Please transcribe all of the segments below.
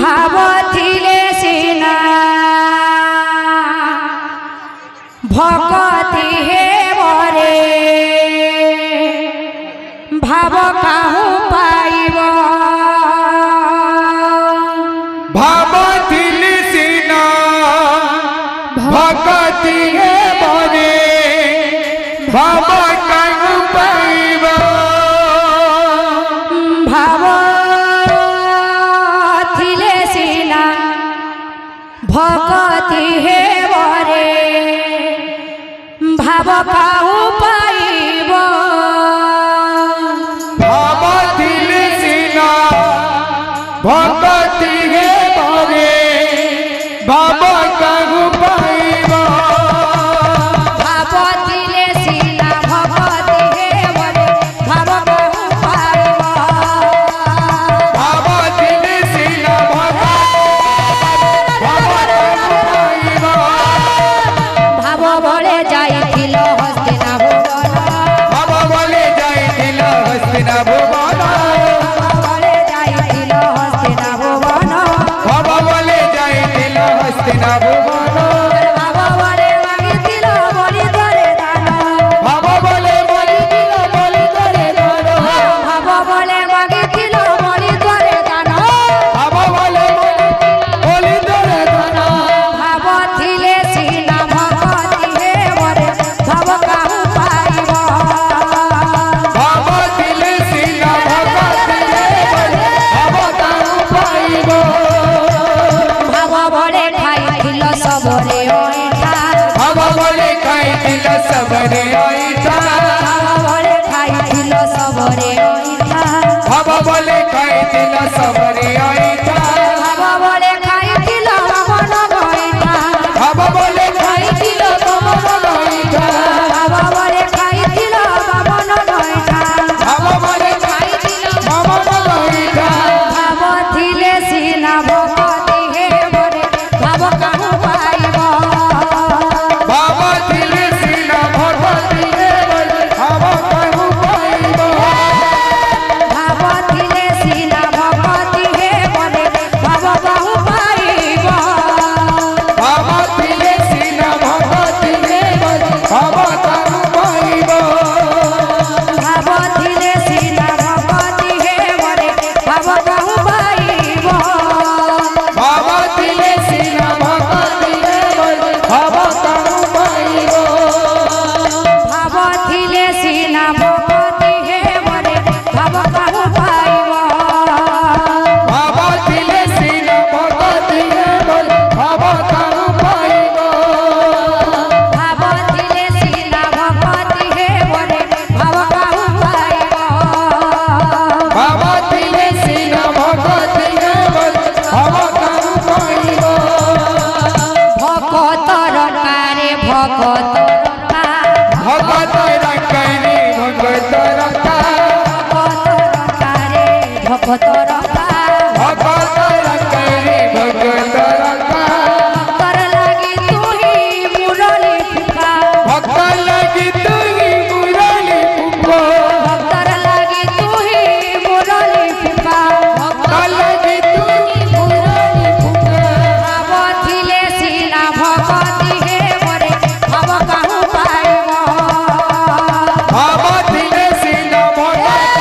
भावथिले सिना भक्ति हे बरे भाव काहू पाइब भावथिले सिना भक्ति हे बरे भाव काहू पाइब भावथिले सिना भक्ति हे बरे भाव काहू पाइब भावथिले सिना भक्ति हे बरे भाव काहू पाइब भावथिले सिना भक्ति हे बरे भाव काहू पाइब भावथिले सिना भाव बळे जाइथिल हस्तिना भुवन भाव बोले जाइथिल हस्तिना भुवन बळे जाइथिल हस्तिना भुवन भाव बोले जाइथिल हस्तिना भुवन भाव बळे मागिथिल बळि करे दान भाव बोले बोलिथिल बोली करे दान भाव बळे मागिथिल बळि करे दान भाव बोले बोली करे दान भावथिले सिना भक्ति हे बरे भाव काहू पाइब भावथिले सिना भक्ति हे बरे भाव काहू पाइब भाव बळे खाइथिल सबरे ओइठा भाव बोले खाइथिल सबरे ओइठा भाव बळे खाइथिल सबरे ओइठा भाव बोले खाइथिल सबरे ओइठा भाव बळे खाइथिल मन गइठा भाव बोले खाइथिल कमल ओइठा भाव बळे खाइथिल मन गइठा भाव बोले खाइथिल कमल ओइठा भावथिले सिना भक्ति हे बरे भाव काहू पाइब भावथिले सिना भक्ति हे बरे भाव काहू पाइब भावथिले सिना भक्ति हे बरे भाव काहू पाइब भावथिले सिना भक्ति हे बरे भाव काहू पाइब भावथिले सिना भक्ति हे बरे भाव काहू पाइब भावथिले सिना भक्ति हे बरे भाव काहू पाइब भावथिले सिना भक्ति हे बरे भाव काहू पाइब भावथिले सिना भक्ति हे बरे भाव काहू पाइब भावथिले सिना भक्ति हे बरे भाव काहू पाइब भावथिले सिना भक्ति हे बरे भाव काहू पाइब भकतर कारे भकतर का भगत रंगनी भगत रंगा भकतर कारे भकतर का भगत रंगनी भगत रंगा भक्तर लागी तुही मुरली फुका भक्त लगी तुही मुरली फुको भक्तर लागी तुही मुरली फुका भक्त लगी तुही मुरली फुको भावथिले सिना भक्ति हे बरे भाव काहू पाइब भावथिले सिना भगत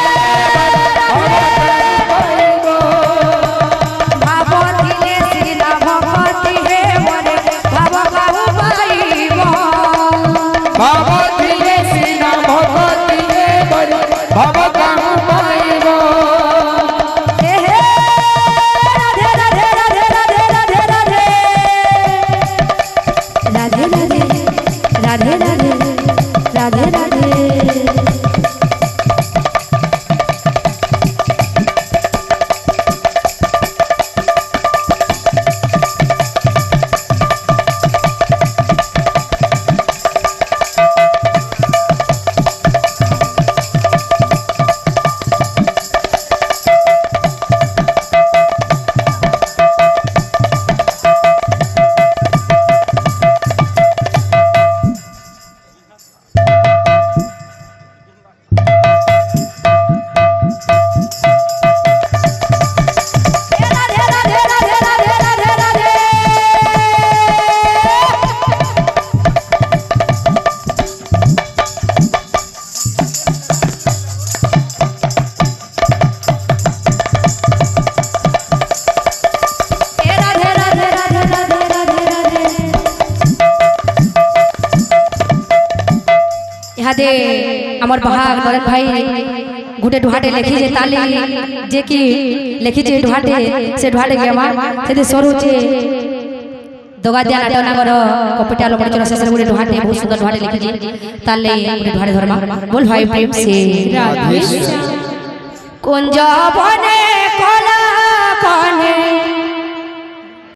इहादे हमर भाग नरेन भाई गुटे ढुहाटे लिखी जे ताली जे की लिखी जे ढुहाटे से ढुहाटे गेमा से सरुचे दोगा दिया नाटनगर कपिटा लोमचर शेष गुटे ढुहाटे बहुत सुंदर ढुहाटे लिखी जे ताले गुटे ढुहाटे धर्मा बोल भाई प्रेम से कुंज बने कला कने